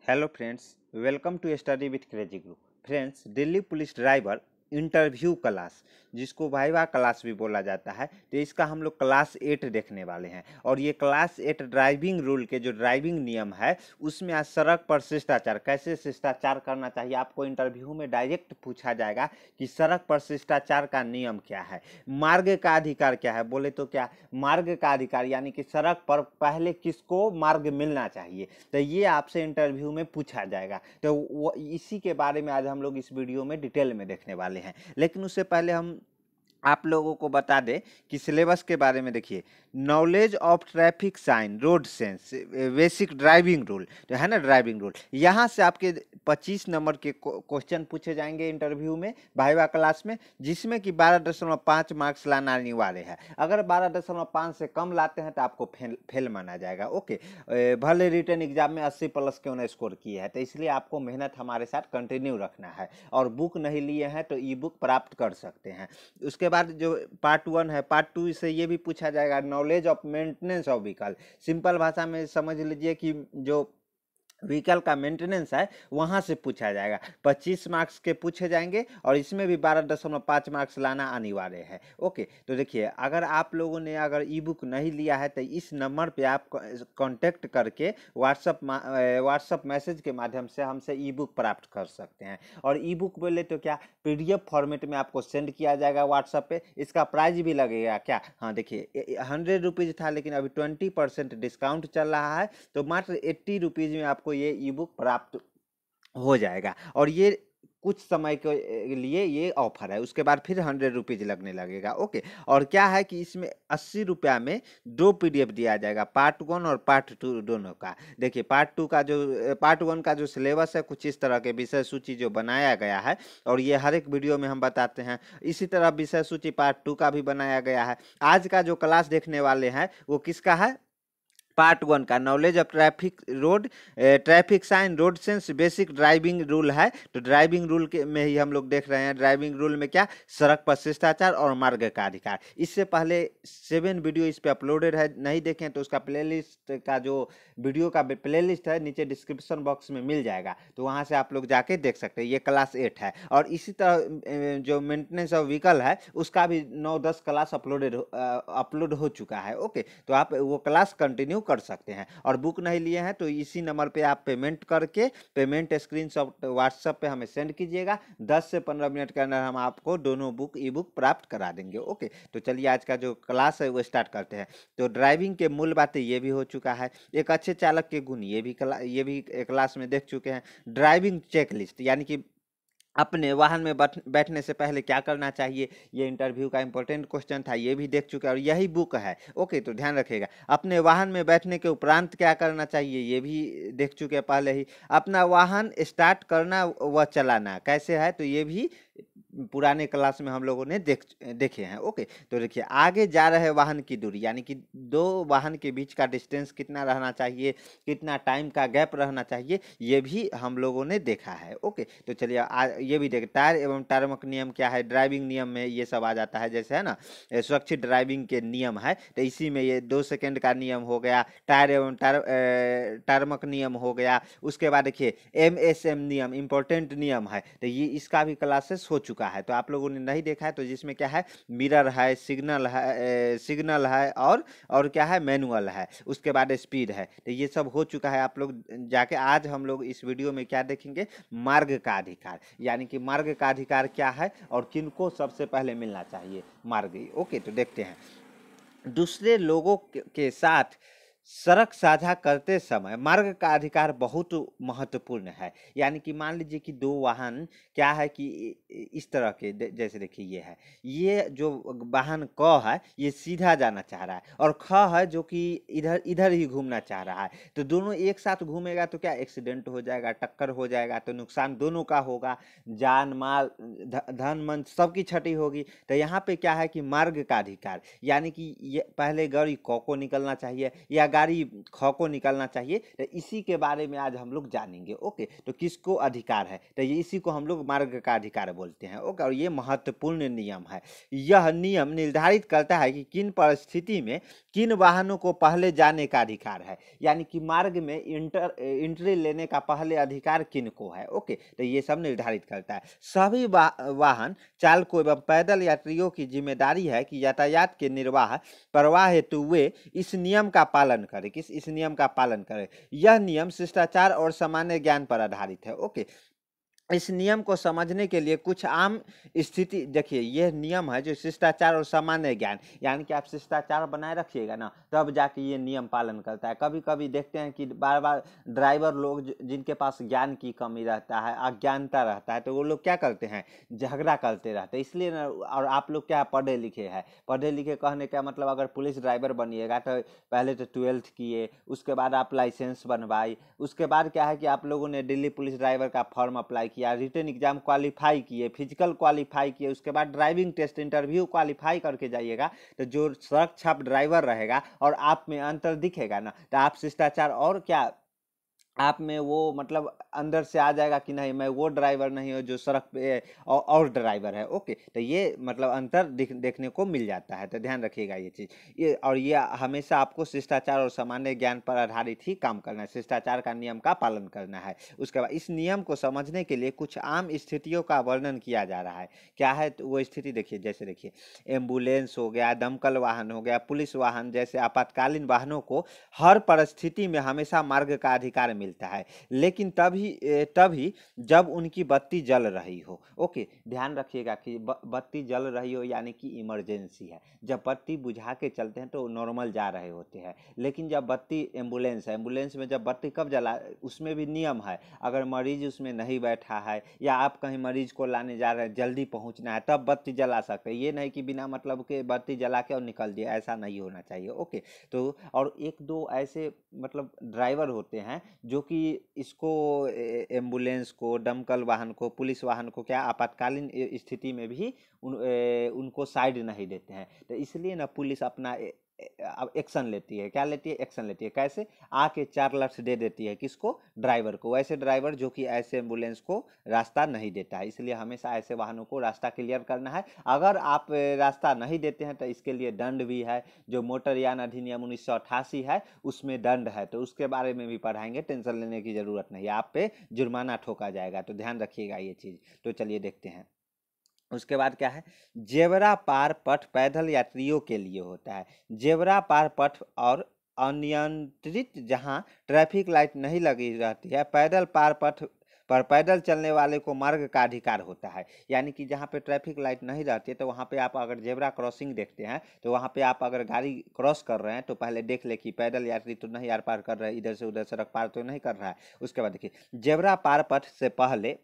Hello friends, welcome to study with crazy group. Friends, Delhi police driver interview class, जिसको viva class भी बोला जाता है, तो इसका हम लोग क्लास 8 देखने वाले हैं। और ये क्लास 8 ड्राइविंग रूल के जो ड्राइविंग नियम है उसमें आज सड़क पर शिष्टाचार, कैसे शिष्टाचार करना चाहिए, आपको इंटरव्यू में डायरेक्ट पूछा जाएगा कि सड़क पर शिष्टाचार का नियम क्या है, मार्ग का अधिकार क्या है। बोले तो क्या मार्ग का अधिकार यानी कि सड़क पर पहले किसको मार्ग मिलना चाहिए, तो ये आपसे इंटरव्यू में पूछा जाएगा। तो वो इसी के बारे में आज हम लोग इस वीडियो में डिटेल में देखने वाले हैं। लेकिन उससे पहले हम आप लोगों को बता दें कि सिलेबस के बारे में। देखिए, knowledge of traffic sign, road sense, basic driving rule, जो है ना ड्राइविंग रूल, यहाँ से आपके 25 नंबर के क्वेश्चन पूछे जाएंगे इंटरव्यू में वाइवा क्लास में, जिसमें कि 12.5 मार्क्स लाना अनिवार्य है। अगर 12.5 से कम लाते हैं तो आपको फेल माना जाएगा। ओके, भले रिटर्न एग्जाम में 80+ क्यों ना स्कोर किए हैं, तो इसलिए आपको मेहनत हमारे साथ कंटिन्यू रखना है। और बुक नहीं लिए हैं तो ई बुक प्राप्त कर सकते हैं। उसके बाद जो पार्ट 1 है, पार्ट 2 से ये भी पूछा जाएगा, knowledge of maintenance of vehicle. Simple भाषा में समझ लीजिए कि जो व्हीकल का मेंटेनेंस है वहां से पूछा जाएगा। 25 मार्क्स के पूछे जाएंगे और इसमें भी 12.5 मार्क्स लाना अनिवार्य है। ओके, तो देखिए, अगर आप लोगों ने अगर ई बुक नहीं लिया है तो इस नंबर पे आप कांटेक्ट करके व्हाट्सअप मैसेज के माध्यम से हमसे ई बुक प्राप्त कर सकते हैं। और ई बुक बोले तो क्या PDF फॉर्मेट में आपको सेंड किया जाएगा व्हाट्सएप पे। इसका प्राइस भी लगेगा क्या, हाँ देखिए, 100 रुपीज़ था, लेकिन अभी 20% डिस्काउंट चल रहा है, तो मात्र 80 रुपीज़ में आपको ये ई बुक प्राप्त हो जाएगा। और ये कुछ समय के लिए ये ऑफर है, उसके बाद फिर 100 रुपीज़ लगने लगेगा। ओके, और क्या है कि इसमें 80 रुपया में 2 PDF दिया जाएगा, पार्ट 1 और पार्ट 2 दोनों का। देखिए, पार्ट 1 का जो सिलेबस है कुछ इस तरह के विषय सूची जो बनाया गया है, और ये हर एक वीडियो में हम बताते हैं। इसी तरह विषय सूची पार्ट 2 का भी बनाया गया है। आज का जो क्लास देखने वाले हैं वो किसका है, पार्ट 1 का, knowledge of traffic sign, road sense, basic driving rule है। तो ड्राइविंग रूल के में ही हम लोग देख रहे हैं, ड्राइविंग रूल में क्या, सड़क पर शिष्टाचार और मार्ग का अधिकार। इससे पहले 7 वीडियो इस पे अपलोडेड है, नहीं देखें तो उसका प्लेलिस्ट का जो वीडियो का प्लेलिस्ट है नीचे डिस्क्रिप्शन बॉक्स में मिल जाएगा, तो वहां से आप लोग जाके देख सकते हैं। ये क्लास 8 है। और इसी तरह जो मेंटेनेंस ऑफ व्हीकल है उसका भी 9-10 क्लास अपलोड हो चुका है। ओके, तो आप वो क्लास कंटिन्यू कर सकते हैं। और बुक नहीं लिए हैं तो इसी नंबर पे आप पेमेंट करके पेमेंट स्क्रीनशॉट व्हाट्सएप पे हमें सेंड कीजिएगा। 10 से 15 मिनट के अंदर हम आपको दोनों बुक ई बुक प्राप्त करा देंगे। ओके, तो चलिए आज का जो क्लास है वो स्टार्ट करते हैं। तो ड्राइविंग के मूल बातें ये भी हो चुका है, एक अच्छे चालक के गुण ये भी क्लास में देख चुके हैं। ड्राइविंग चेकलिस्ट यानी कि अपने वाहन में बैठने से पहले क्या करना चाहिए, ये इंटरव्यू का इंपॉर्टेंट क्वेश्चन था, ये भी देख चुके हैं और यही बुक है। ओके, तो ध्यान रखिएगा। अपने वाहन में बैठने के उपरांत क्या करना चाहिए, ये भी देख चुके हैं पहले ही। अपना वाहन स्टार्ट करना व चलाना कैसे है, तो ये भी पुराने क्लास में हम लोगों ने देखे हैं। ओके, तो देखिए, आगे जा रहे वाहन की दूरी यानी कि दो वाहन के बीच का डिस्टेंस कितना रहना चाहिए, कितना टाइम का गैप रहना चाहिए, ये भी हम लोगों ने देखा है। ओके, तो चलिए ये भी देख, टायर एवं टार्मक नियम क्या है, ड्राइविंग नियम में ये सब आ जाता है, जैसे है ना सुरक्षित ड्राइविंग के नियम है, तो इसी में ये 2 सेकंड का नियम हो गया, टायर एवं टार्मक नियम हो गया। उसके बाद देखिए MSM नियम इंपॉर्टेंट नियम है, तो ये इसका भी क्लासेस हो चुका है, तो आप लोगों ने नहीं देखा है, तो जिसमें क्या है, मिरर है, सिग्नल है और क्या है, मैनुअल है, उसके बाद स्पीड है, तो ये सब हो चुका है। आप लोग जाके आज हम लोग इस वीडियो में क्या देखेंगे, मार्ग का अधिकार, यानी कि मार्ग का अधिकार क्या है और किनको सबसे पहले मिलना चाहिए मार्ग। ओके, तो देखते हैं। दूसरे लोगों के साथ सड़क साझा करते समय मार्ग का अधिकार बहुत महत्वपूर्ण है। यानी कि मान लीजिए कि दो वाहन क्या है कि इस तरह के जैसे देखिए ये जो वाहन क है ये सीधा जाना चाह रहा है और ख है जो कि इधर इधर ही घूमना चाह रहा है, तो दोनों एक साथ घूमेगा तो क्या एक्सीडेंट हो जाएगा, टक्कर हो जाएगा, तो नुकसान दोनों का होगा, जान माल धन मन सबकी क्षति होगी। तो यहाँ पे क्या है कि मार्ग का अधिकार यानी कि ये पहले गाड़ी क को निकलना चाहिए या गाड़ी ख को निकलना चाहिए, तो इसी के बारे में आज हम लोग जानेंगे। ओके, तो किसको अधिकार है, तो ये इसी को हम लोग मार्ग का अधिकार बोलते हैं। ओके, और ये महत्वपूर्ण नियम है। यह नियम निर्धारित करता है कि किन परिस्थिति में किन वाहनों को पहले जाने का अधिकार है, यानी कि मार्ग में एंट्री लेने का पहले अधिकार किन को है। ओके, तो ये सब निर्धारित करता है। सभी वाहन चालकों एवं पैदल यात्रियों की जिम्मेदारी है कि यातायात के निर्वाह प्रवाह हेतु वे इस नियम का पालन करें। इस नियम का पालन करें। यह नियम शिष्टाचार और सामान्य ज्ञान पर आधारित है। ओके, इस नियम को समझने के लिए कुछ आम स्थिति देखिए, यह नियम है जो शिष्टाचार और सामान्य ज्ञान, यानी कि आप शिष्टाचार बनाए रखिएगा ना, तब जाके ये नियम पालन करता है। कभी कभी देखते हैं कि बार बार ड्राइवर लोग जिनके पास ज्ञान की कमी रहता है, अज्ञानता रहता है, तो वो लोग क्या करते हैं, झगड़ा करते रहते हैं। इसलिए ना, और आप लोग क्या पढ़े लिखे हैं, पढ़े लिखे कहने का मतलब अगर पुलिस ड्राइवर बनिएगा तो पहले तो 12th किए, उसके बाद आप लाइसेंस बनवाई, उसके बाद क्या है कि आप लोगों ने दिल्ली पुलिस ड्राइवर का फॉर्म अप्लाई किया, रिटन एग्जाम क्वालिफाई किए, फिजिकल क्वालिफाई किए, उसके बाद ड्राइविंग टेस्ट इंटरव्यू क्वालिफाई करके जाइएगा, तो जो सड़क छाप ड्राइवर रहेगा और आप में अंतर दिखेगा ना, तो आप शिष्टाचार और क्या आप में वो मतलब अंदर से आ जाएगा कि नहीं, मैं वो ड्राइवर नहीं हूँ जो सड़क पे और ड्राइवर है। ओके, तो ये मतलब अंतर देखने को मिल जाता है, तो ध्यान रखिएगा ये चीज़। ये और ये हमेशा आपको शिष्टाचार और सामान्य ज्ञान पर आधारित ही काम करना है, शिष्टाचार का नियम का पालन करना है। उसके बाद इस नियम को समझने के लिए कुछ आम स्थितियों का वर्णन किया जा रहा है। क्या है, तो वो स्थिति देखिए, जैसे देखिए एम्बुलेंस हो गया, दमकल वाहन हो गया, पुलिस वाहन जैसे आपातकालीन वाहनों को हर परिस्थिति में हमेशा मार्ग का अधिकार मिलता है, लेकिन तभी जब उनकी बत्ती जल रही हो। ओके, ध्यान रखिएगा कि बत्ती जल रही हो यानी कि इमरजेंसी है। जब बत्ती बुझा के चलते हैं तो नॉर्मल जा रहे होते हैं, लेकिन जब बत्ती एम्बुलेंस है, एम्बुलेंस में जब बत्ती कब जला, उसमें भी नियम है। अगर मरीज उसमें नहीं बैठा है या आप कहीं मरीज को लाने जा रहे हैं, जल्दी पहुंचना है, तब बत्ती जला सकते हैं। ये नहीं कि बिना मतलब के बत्ती जला के और निकल दिया, ऐसा नहीं होना चाहिए। ओके, तो और एक दो ऐसे मतलब ड्राइवर होते हैं जो कि इसको एम्बुलेंस को, दमकल वाहन को, पुलिस वाहन को क्या आपातकालीन स्थिति में भी उनको साइड नहीं देते हैं। तो इसलिए ना पुलिस अपना एक्शन लेती है। क्या लेती है, एक्शन लेती है। कैसे, आके 4 लठ दे देती है, किसको, ड्राइवर को, ऐसे ड्राइवर जो कि ऐसे एम्बुलेंस को रास्ता नहीं देता है। इसलिए हमेशा ऐसे वाहनों को रास्ता क्लियर करना है। अगर आप रास्ता नहीं देते हैं तो इसके लिए दंड भी है, जो मोटर यान अधिनियम 1988 है उसमें दंड है, तो उसके बारे में भी पढ़ाएंगे, टेंशन लेने की जरूरत नहीं है, आप पे जुर्माना ठोका जाएगा, तो ध्यान रखिएगा ये चीज। तो चलिए देखते हैं। उसके बाद क्या है, जेब्रा पार पथ पैदल यात्रियों के लिए होता है। जेब्रा पार पथ और अनियंत्रित जहां ट्रैफिक लाइट नहीं लगी रहती है, पैदल पार पथ पर पैदल चलने वाले को मार्ग का अधिकार होता है। यानी कि जहाँ पे ट्रैफिक लाइट नहीं रहती है तो वहाँ पे आप अगर जेब्रा क्रॉसिंग देखते हैं तो वहाँ पे आप अगर गाड़ी क्रॉस कर रहे हैं तो पहले देख ले कि पैदल यात्री तो नहीं यार पार कर रहे हैं, इधर से उधर सड़क पार तो नहीं कर रहा है। उसके बाद देखिए, जेब्रा पार पथ से पहले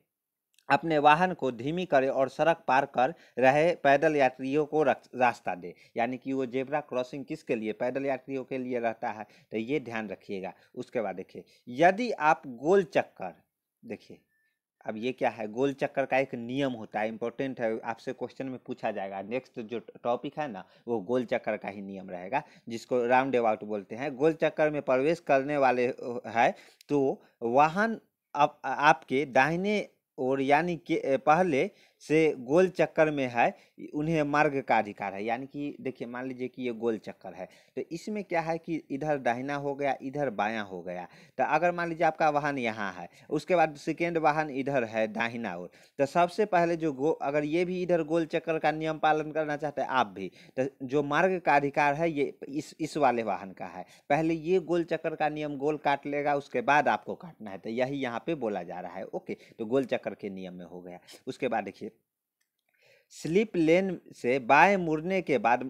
अपने वाहन को धीमी करे और सड़क पार कर रहे पैदल यात्रियों को रास्ता दे। यानी कि वो जेब्रा क्रॉसिंग किसके लिए, पैदल यात्रियों के लिए रहता है, तो ये ध्यान रखिएगा। उसके बाद देखिए, यदि आप गोल चक्कर, देखिए अब ये क्या है, गोल चक्कर का एक नियम होता है, इंपॉर्टेंट है, आपसे क्वेश्चन में पूछा जाएगा। नेक्स्ट जो टॉपिक है ना वो गोल चक्कर का ही नियम रहेगा, जिसको राउंड अबाउट बोलते हैं। गोल चक्कर में प्रवेश करने वाले है तो वाहन आपके दाहिने और यानी कि पहले से गोल चक्कर में है, उन्हें मार्ग का अधिकार है। यानी कि देखिए, मान लीजिए कि ये गोल चक्कर है, तो इसमें क्या है कि इधर दाहिना हो गया, इधर बायां हो गया। तो अगर मान लीजिए आपका वाहन यहाँ है, उसके बाद सेकेंड वाहन इधर है दाहिना ओर, तो सबसे पहले जो अगर ये भी इधर गोल चक्कर का नियम पालन करना चाहते हैं आप भी, तो जो मार्ग का अधिकार है ये इस वाले वाहन का है। पहले ये गोल चक्कर का नियम गोल काट लेगा, उसके बाद आपको काटना है, तो यही यहाँ पे बोला जा रहा है। ओके, तो गोल चक्कर के नियम में हो गया। उसके बाद देखिए, स्लिप लेन से बाएं मुड़ने के बाद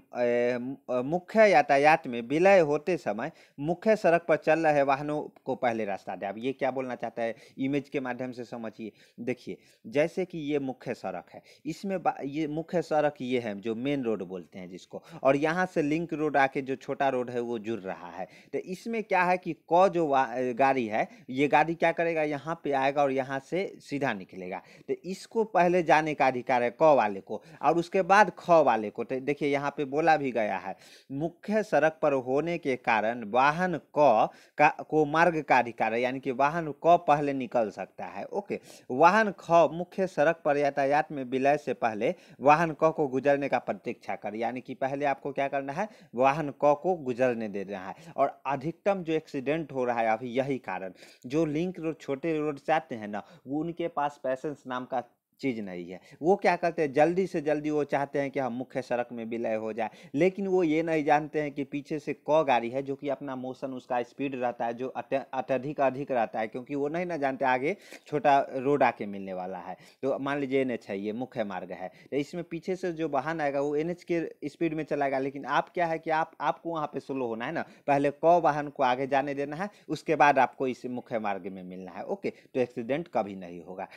मुख्य यातायात में विलय होते समय मुख्य सड़क पर चल रहे वाहनों को पहले रास्ता दे। अब ये क्या बोलना चाहता है, इमेज के माध्यम से समझिए। देखिए, जैसे कि ये मुख्य सड़क है, इसमें ये मुख्य सड़क ये है जो मेन रोड बोलते हैं जिसको, और यहाँ से लिंक रोड आके जो छोटा रोड है वो जुड़ रहा है। तो इसमें क्या है कि जो गाड़ी है, ये गाड़ी क्या करेगा, यहाँ पे आएगा और यहाँ से सीधा निकलेगा, तो इसको पहले जाने का अधिकार है क वाले को, और उसके बाद ख वाले को। तो देखिए यहाँ पे बोला भी गया है, मुख्य सड़क पर होने के कारण वाहन को मार्ग का अधिकार है, यानी कि वाहन क पहले निकल सकता है। ओके, वाहन ख मुख्य सड़क पर यातायात में विलय से पहले वाहन क को गुजरने का प्रतीक्षा कर, यानी कि पहले आपको क्या करना है, वाहन क को गुजरने दे रहा है। और अधिकतम जो एक्सीडेंट हो रहा है अभी यही कारण, जो लिंक रोड छोटे रोड से आते हैं ना, वो उनके पास पैसेंस नाम का चीज नहीं है। वो क्या करते हैं, जल्दी से जल्दी वो चाहते हैं कि हम मुख्य सड़क में विलय हो जाए, लेकिन वो ये नहीं जानते हैं कि पीछे से क गाड़ी है जो कि अपना मोशन, उसका स्पीड रहता है जो अत्यधिक अधिक रहता है, क्योंकि वो नहीं ना जानते आगे छोटा रोड आके मिलने वाला है। तो मान लीजिए NH है, ये मुख्य मार्ग है, तो इसमें पीछे से जो वाहन आएगा वो NH के स्पीड में चलाएगा, लेकिन आप क्या है कि आपको वहाँ पे स्लो होना है ना, पहले क वाहन को आगे जाने देना है, उसके बाद आपको इस मुख्य मार्ग में मिलना है। ओके, तो एक्सीडेंट कभी नहीं होगा।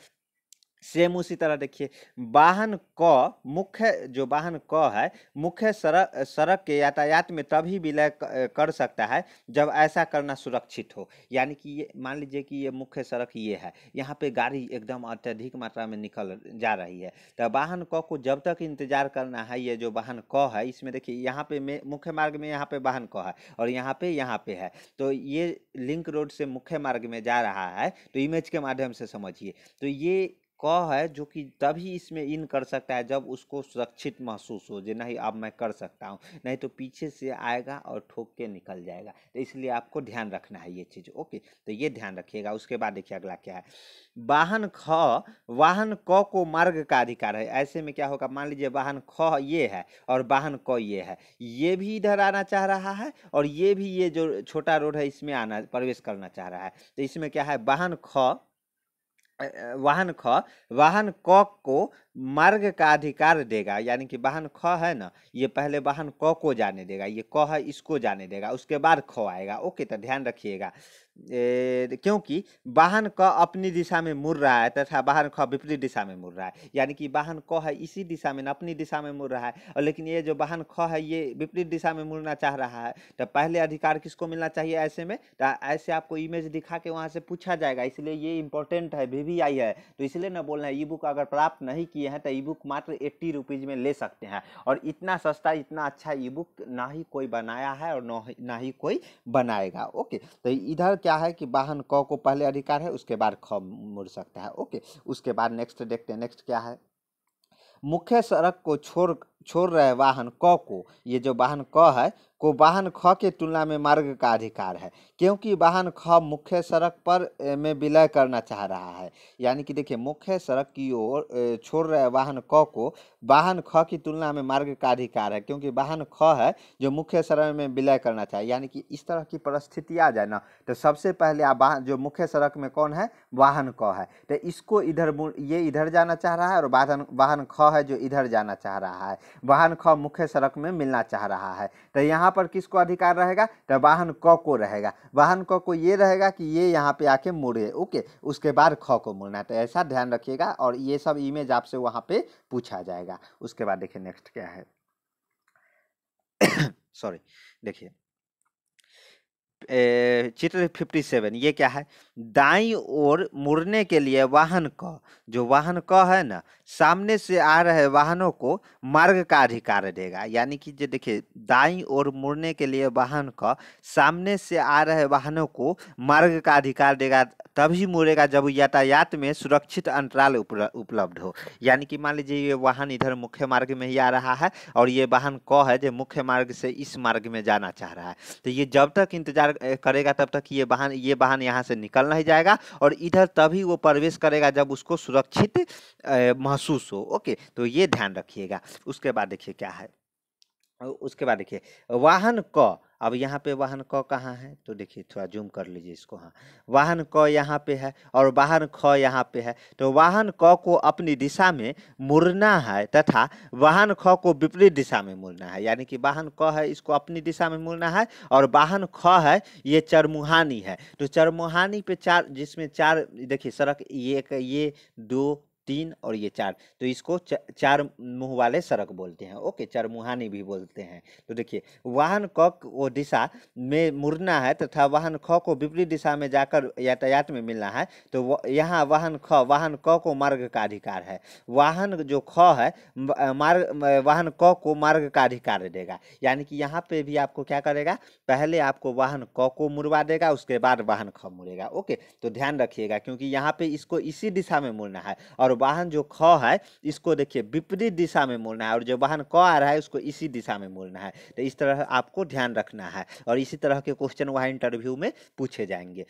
सेम उसी तरह देखिए, वाहन क है मुख्य सड़क के यातायात में तभी विलय कर सकता है जब ऐसा करना सुरक्षित हो। यानी कि ये मान लीजिए कि ये मुख्य सड़क ये है, यहाँ पे गाड़ी एकदम अत्यधिक मात्रा में निकल जा रही है, तो वाहन क को जब तक इंतजार करना है, ये जो वाहन क है इसमें देखिए यहाँ पे मुख्य मार्ग में यहाँ पे वाहन क है और यहाँ पे है, तो ये लिंक रोड से मुख्य मार्ग में जा रहा है, तो इमेज के माध्यम से समझिए। तो ये क है जो कि तभी इसमें इन कर सकता है जब उसको सुरक्षित महसूस हो, जो नहीं अब मैं कर सकता हूँ, नहीं तो पीछे से आएगा और ठोक के निकल जाएगा। तो इसलिए आपको ध्यान रखना है ये चीज़। ओके, तो ये ध्यान रखिएगा। उसके बाद देखिए अगला क्या है, वाहन क को मार्ग का अधिकार है। ऐसे में क्या होगा, मान लीजिए वाहन ख ये है और वाहन क ये है, ये भी इधर आना चाह रहा है और ये भी, ये जो छोटा रोड है इसमें प्रवेश करना चाह रहा है। तो इसमें क्या है, वाहन क को मार्ग का अधिकार देगा, यानी कि वाहन ख है ना, ये पहले वाहन क को जाने देगा, ये क है इसको जाने देगा, उसके बाद ख आएगा। ओके, तो ध्यान रखिएगा, क्योंकि वाहन क अपनी दिशा में मुड़ रहा है तथा वाहन ख विपरीत दिशा में मुड़ रहा है, यानी कि वाहन क है इसी दिशा में, अपनी दिशा में मुड़ रहा है, और लेकिन ये जो वाहन ख है ये विपरीत दिशा में मुड़ना चाह रहा है। तो पहले अधिकार किसको मिलना चाहिए ऐसे में, तो ऐसे आपको इमेज दिखा के वहां से पूछा जाएगा, इसलिए ये इंपॉर्टेंट है, VVI है, तो इसलिए ना बोलना है। ई बुक अगर प्राप्त नहीं किए हैं तो ई बुक मात्र 80 रुपीज में ले सकते हैं, और इतना सस्ता इतना अच्छा ई बुक ना ही कोई बनाया है और ना ही कोई बनाएगा। ओके, तो इधर क्या है कि वाहन क को पहले अधिकार है, उसके बाद ख मुड़ सकता है। ओके, उसके बाद नेक्स्ट देखते हैं, नेक्स्ट क्या है, मुख्य सड़क को छोड़ रहे वाहन क को, ये जो वाहन क है को वाहन ख के तुलना में मार्ग का अधिकार है, क्योंकि वाहन ख मुख्य सड़क पर में विलय करना चाह रहा है। यानी कि देखिए, मुख्य सड़क की ओर छोड़ रहे वाहन क को वाहन ख की तुलना में मार्ग का अधिकार है, क्योंकि वाहन ख है जो मुख्य सड़क में विलय करना चाहे। यानी कि इस तरह की परिस्थिति आ जाए ना, तो सबसे पहले आप जो मुख्य सड़क में कौन है, वाहन क है, तो इसको ये इधर जाना चाह रहा है, और वाहन ख है जो इधर जाना चाह रहा है। वाहन ख मुख्य सड़क में मिलना चाह रहा है, तो यहाँ पर किसको अधिकार रहेगा, तो वाहन क को रहेगा। वाहन क को ये रहेगा कि ये यहाँ पे आके मुड़े। ओके, उसके बाद ख को मुड़ना है, तो ऐसा ध्यान रखिएगा, और ये सब इमेज आपसे वहां पे पूछा जाएगा। उसके बाद देखिए नेक्स्ट क्या है, सॉरी, देखिए चित्र 57, ये क्या है, दाईं ओर मुड़ने के लिए वाहन क, जो वाहन क है ना, सामने से आ रहे वाहनों को मार्ग का अधिकार देगा। यानी कि जो देखिए, दाईं ओर मुड़ने के लिए वाहन क सामने से आ रहे वाहनों को मार्ग का अधिकार देगा, तभी मुड़ेगा जब यातायात में सुरक्षित अंतराल उपलब्ध हो। यानी कि मान लीजिए ये वाहन इधर मुख्य मार्ग में ही आ रहा है, और ये वाहन क है जो मुख्य मार्ग से इस मार्ग में जाना चाह रहा है, तो ये जब तक इंतजार करेगा तब तक ये वाहन यहाँ से निकल नहीं जाएगा, और इधर तभी वो प्रवेश करेगा जब उसको सुरक्षित महसूस हो। ओके, तो ये ध्यान रखिएगा। उसके बाद देखिए क्या है, उसके बाद देखिए वाहन क, अब यहाँ पे वाहन क कहाँ है, तो देखिए थोड़ा जूम कर लीजिए इसको, हाँ, वाहन क यहाँ पे है और वाहन ख यहाँ पे है, तो वाहन क को अपनी दिशा में मुड़ना है तथा वाहन ख को विपरीत दिशा में मुड़ना है। यानी कि वाहन क है इसको अपनी दिशा में मुड़ना है, और वाहन ख है ये चरमुहानी है, तो चरमुहानी पे चार, जिसमें चार देखिए सड़क, ये 2 3 और ये 4, तो इसको चार मुंह वाले सड़क बोलते हैं। ओके, चरमुहानी भी बोलते हैं। तो देखिए वाहन क को दिशा में मुड़ना है तथा वाहन ख को विपरीत दिशा में जाकर यातायात में मिलना है, तो यहाँ वाहन क को मार्ग का अधिकार है। वाहन जो ख है वाहन क को मार्ग का अधिकार देगा, यानी कि यहाँ पे भी आपको क्या करेगा, पहले आपको वाहन क को मुड़वा देगा, उसके बाद वाहन ख मुड़ेगा। ओके, तो ध्यान रखिएगा क्योंकि यहाँ पे इसको इसी दिशा में मुड़ना है और वाहन जो ख है इसको देखिए विपरीत दिशा में मुड़ना है और जो वाहन क आ रहा है उसको इसी दिशा में मुड़ना है। तो इस तरह आपको ध्यान रखना है और इसी तरह के क्वेश्चन वहाँ इंटरव्यू में पूछे जाएंगे।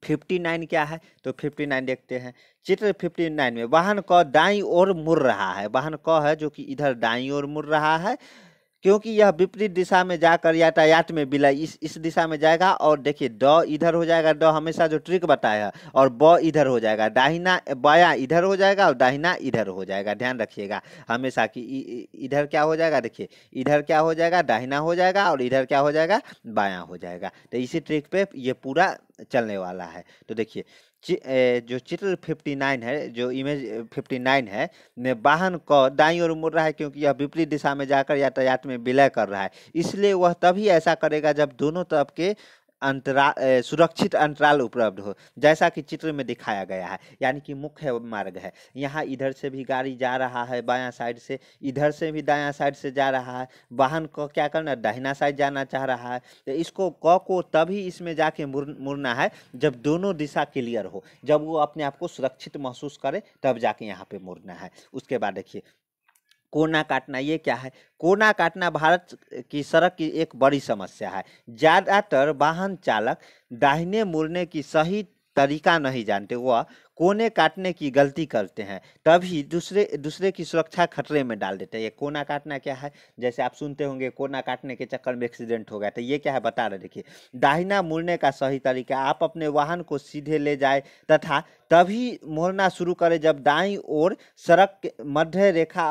59 क्या है, तो 59 देखते हैं। चित्र 59 में वाहन क दाईं ओर मुड़ रहा है, वाहन क है जो कि इधर दाईं ओर मुड़ रहा है क्योंकि यह विपरीत दिशा में जाकर यातायात में विलय इस दिशा में जाएगा। और देखिए ड इधर हो जाएगा, ड हमेशा जो ट्रिक बताया, और ब इधर हो जाएगा, दाहिना बायां इधर हो जाएगा और दाहिना इधर हो जाएगा। ध्यान रखिएगा हमेशा कि इधर क्या हो जाएगा, देखिए इधर क्या हो जाएगा, दाहिना हो जाएगा और इधर क्या हो जाएगा, बायां हो जाएगा। तो इसी ट्रिक पे ये पूरा चलने वाला है। तो देखिए जो चित्र 59 है, जो इमेज 59 है में वाहन को दाईं ओर मुड़ रहा है क्योंकि यह विपरीत दिशा में जाकर यातायात में विलय कर रहा है, इसलिए वह तभी ऐसा करेगा जब दोनों तरफ के सुरक्षित अंतराल उपलब्ध हो, जैसा कि चित्र में दिखाया गया है। यानी कि मुख्य मार्ग है, यहाँ इधर से भी गाड़ी जा रहा है बायां साइड से, इधर से भी दायां साइड से जा रहा है, वाहन को क्या करना, दाहिना साइड जाना चाह रहा है। तो इसको क को तभी इसमें जाके मुड़ना है जब दोनों दिशा क्लियर हो, जब वो अपने आप को सुरक्षित महसूस करे, तब जाके यहाँ पे मुड़ना है। उसके बाद देखिए कोना काटना, ये क्या है, कोना काटना भारत की सड़क की एक बड़ी समस्या है। ज्यादातर वाहन चालक दाहिने मुड़ने की सही तरीका नहीं जानते, वह कोने काटने की गलती करते हैं, तभी दूसरे की सुरक्षा खतरे में डाल देते हैं। ये कोना काटना क्या है, जैसे आप सुनते होंगे कोना काटने के चक्कर में एक्सीडेंट हो गया, तो ये क्या है बता रहे। देखिए दाहिना मुड़ने का सही तरीका, आप अपने वाहन को सीधे ले जाए तथा तभी मुड़ना शुरू करें जब दाईं ओर सड़क के मध्य रेखा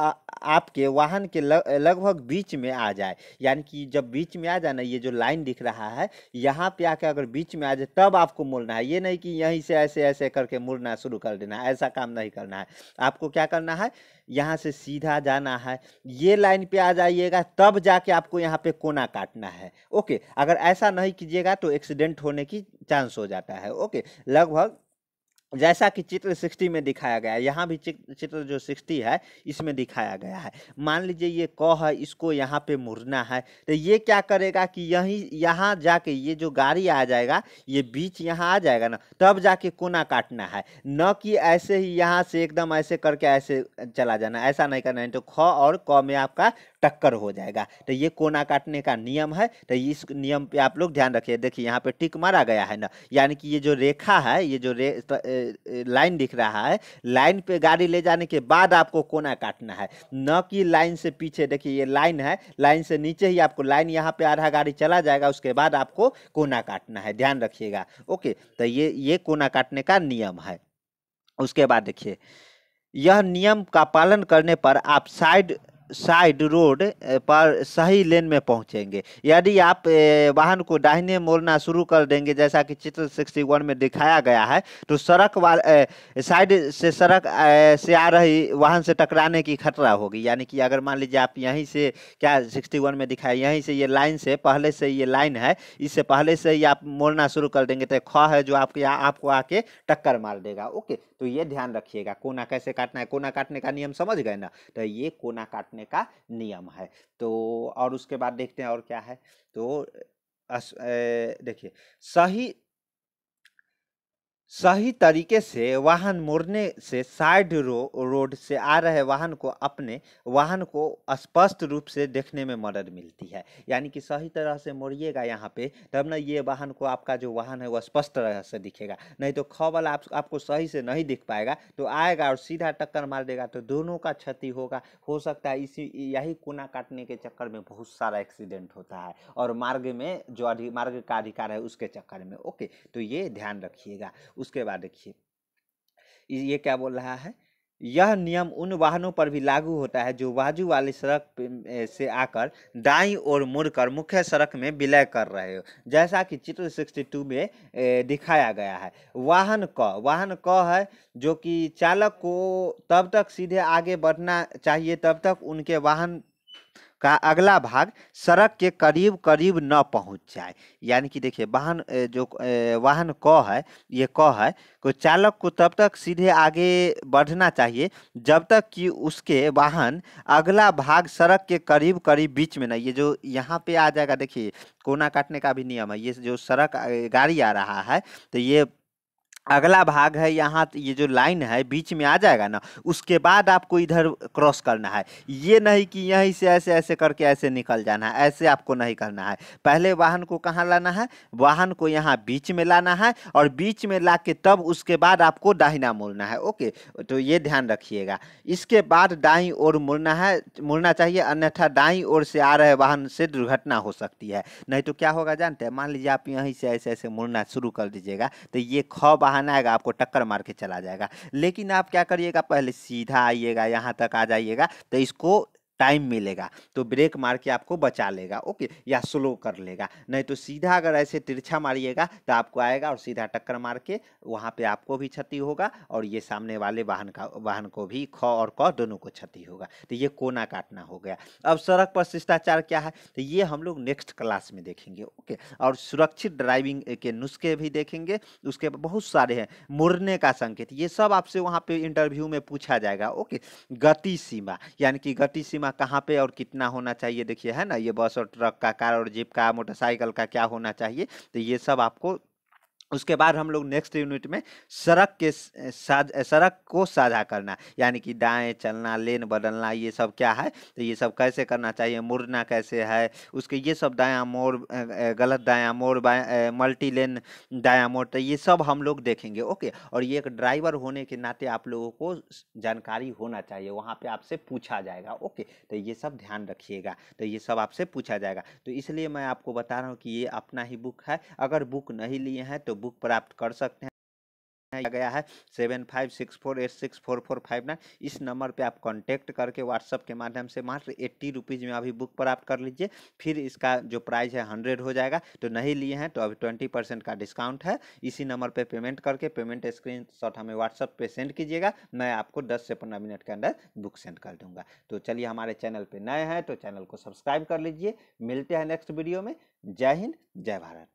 आपके वाहन के लगभग बीच में आ जाए। यानी कि जब बीच में आ जाए ना, ये जो लाइन दिख रहा है यहाँ पे आके अगर बीच में आ जाए तब आपको मुड़ना है। ये नहीं कि यहीं से ऐसे ऐसे करके मुड़ना शुरू कर देना है, ऐसा काम नहीं करना है। आपको क्या करना है, यहाँ से सीधा जाना है, ये लाइन पे आ जाइएगा, तब जाके आपको यहाँ पे कोना काटना है। ओके, अगर ऐसा नहीं कीजिएगा तो एक्सीडेंट होने की चांस हो जाता है। ओके, लगभग जैसा कि चित्र 60 में दिखाया गया है, यहाँ भी चित्र जो 60 है इसमें दिखाया गया है। मान लीजिए ये क है, इसको यहाँ पे मुड़ना है, तो ये क्या करेगा कि यहाँ जाके ये जो गाड़ी आ जाएगा, ये बीच यहाँ आ जाएगा ना, तब जाके कोना काटना है, न कि ऐसे ही यहाँ से एकदम ऐसे करके ऐसे चला जाना, ऐसा नहीं करना है, तो ख और क में आपका टक्कर हो जाएगा। तो ये कोना काटने का नियम है, तो इस नियम पे आप लोग ध्यान रखिए। देखिए यहाँ पे टिक मारा गया है ना, यानी कि ये जो रेखा है, ये जो लाइन दिख रहा है, लाइन पे गाड़ी ले जाने के बाद आपको कोना काटना है, न कि लाइन से पीछे। देखिए ये लाइन है, लाइन से नीचे ही आपको, लाइन यहाँ पे आधा गाड़ी चला जाएगा, उसके बाद आपको कोना काटना है, ध्यान रखिएगा। ओके, तो ये कोना काटने का नियम है। उसके बाद देखिए यह नियम का पालन करने पर आप साइड रोड पर सही लेन में पहुंचेंगे। यदि आप वाहन को दाहिने मोड़ना शुरू कर देंगे, जैसा कि चित्र 61 में दिखाया गया है, तो सड़क साइड से सड़क से आ रही वाहन से टकराने की खतरा होगी। यानी कि अगर मान लीजिए आप यहीं से, क्या 61 में दिखाया, यहीं से ये लाइन से पहले से ये लाइन है, इससे पहले से ही आप मोड़ना शुरू कर देंगे, तो ख है जो आपको आके टक्कर मार देगा। ओके, तो ये ध्यान रखिएगा। कोना कैसे काटना है, कोना काटने का नियम समझ गए ना, तो ये कोना काटने का नियम है। तो और उसके बाद देखते हैं और क्या है। तो देखिए सही तरीके से वाहन मोड़ने से साइड रोड से आ रहे वाहन को अपने वाहन को स्पष्ट रूप से देखने में मदद मिलती है। यानी कि सही तरह से मोड़िएगा यहाँ पे, तब ना ये वाहन को, आपका जो वाहन है वो स्पष्ट तरह से दिखेगा। नहीं तो ख वाला आपको सही से नहीं दिख पाएगा, तो आएगा और सीधा टक्कर मार देगा, तो दोनों का क्षति होगा। हो सकता है यही कोना काटने के चक्कर में बहुत सारा एक्सीडेंट होता है, और मार्ग में जो मार्ग का अधिकार है उसके चक्कर में। ओके, तो ये ध्यान रखिएगा। उसके बाद देखिए ये क्या बोल रहा है, यह नियम उन वाहनों पर भी लागू होता है जो बाजू वाली सड़क से आकर दाईं ओर मुड़कर मुख्य सड़क में विलय कर रहे हो, जैसा कि चित्र 62 में दिखाया गया है। वाहन क है जो कि चालक को तब तक सीधे आगे बढ़ना चाहिए तब तक उनके वाहन का अगला भाग सड़क के करीब करीब न पहुंच जाए। यानी कि देखिए वाहन क है, ये क है को चालक को तब तक सीधे आगे बढ़ना चाहिए जब तक कि उसके वाहन अगला भाग सड़क के करीब करीब बीच में नहीं। ये जो यहाँ पे आ जाएगा, देखिए कोना काटने का भी नियम है। ये जो सड़क गाड़ी आ रहा है तो ये अगला भाग है, यहाँ ये जो लाइन है बीच में आ जाएगा ना, उसके बाद आपको इधर क्रॉस करना है। ये नहीं कि यहीं से ऐसे ऐसे करके ऐसे निकल जाना है, ऐसे आपको नहीं करना है। पहले वाहन को कहाँ लाना है, वाहन को यहाँ बीच में लाना है और बीच में ला के तब उसके बाद आपको दाहिना मुड़ना है। ओके, तो ये ध्यान रखिएगा। इसके बाद दाईं ओर मुड़ना चाहिए, अन्यथा दाईं ओर से आ रहे वाहन से दुर्घटना हो सकती है। नहीं तो क्या होगा जानते हैं, मान लीजिए आप यहीं से ऐसे ऐसे मुड़ना शुरू कर दीजिएगा तो ये वाहन आएगा, आपको टक्कर मार के चला जाएगा। लेकिन आप क्या करिएगा, पहले सीधा आइएगा, यहाँ तक आ जाइएगा तो इसको टाइम मिलेगा तो ब्रेक मार के आपको बचा लेगा। ओके, या स्लो कर लेगा। नहीं तो सीधा अगर ऐसे तिरछा मारिएगा तो आपको आएगा और सीधा टक्कर मार के वहां पे आपको भी क्षति होगा और ये सामने वाले वाहन को भी ख और क दोनों को क्षति होगा। तो ये कोना काटना हो गया। अब सड़क पर शिष्टाचार क्या है तो ये हम लोग नेक्स्ट क्लास में देखेंगे। ओके, और सुरक्षित ड्राइविंग के नुस्खे भी देखेंगे। उसके बहुत सारे हैं, मुड़ने का संकेत, ये सब आपसे वहां पे इंटरव्यू में पूछा जाएगा। ओके, गति सीमा, यानी कि गति सीमा कहाँ पे और कितना होना चाहिए। देखिए है ना, ये बस और ट्रक का, कार और जीप का, मोटरसाइकिल का क्या होना चाहिए, तो ये सब आपको। उसके बाद हम लोग नेक्स्ट यूनिट में सड़क को साझा करना, यानी कि दाएं चलना, लेन बदलना, ये सब क्या है तो ये सब कैसे करना चाहिए, मुड़ना कैसे है, उसके ये सब दायां मोड़, गलत दायां मोड़, मल्टी लेन दायां मोड़, तो ये सब हम लोग देखेंगे। ओके, और ये एक ड्राइवर होने के नाते आप लोगों को जानकारी होना चाहिए, वहाँ पे आपसे पूछा जाएगा। ओके, तो ये सब ध्यान रखिएगा, तो ये सब आपसे पूछा जाएगा। तो इसलिए मैं आपको बता रहा हूँ कि ये अपना ही बुक है, अगर बुक नहीं लिए हैं तो बुक प्राप्त कर सकते हैं। गया है 7564864459। इस नंबर पे आप कांटेक्ट करके व्हाट्सएप के माध्यम से मात्र 80 रुपीज़ में अभी बुक प्राप्त कर लीजिए। फिर इसका जो प्राइस है 100 हो जाएगा। तो नहीं लिए हैं तो अभी 20% का डिस्काउंट है। इसी नंबर पे पेमेंट करके पेमेंट स्क्रीनशॉट हमें व्हाट्सएप पे सेंड कीजिएगा, मैं आपको 10 से 15 मिनट के अंदर बुक सेंड कर दूंगा। तो चलिए, हमारे चैनल पर नए हैं तो चैनल को सब्सक्राइब कर लीजिए। मिलते हैं नेक्स्ट वीडियो में। जय हिंद, जय भारत।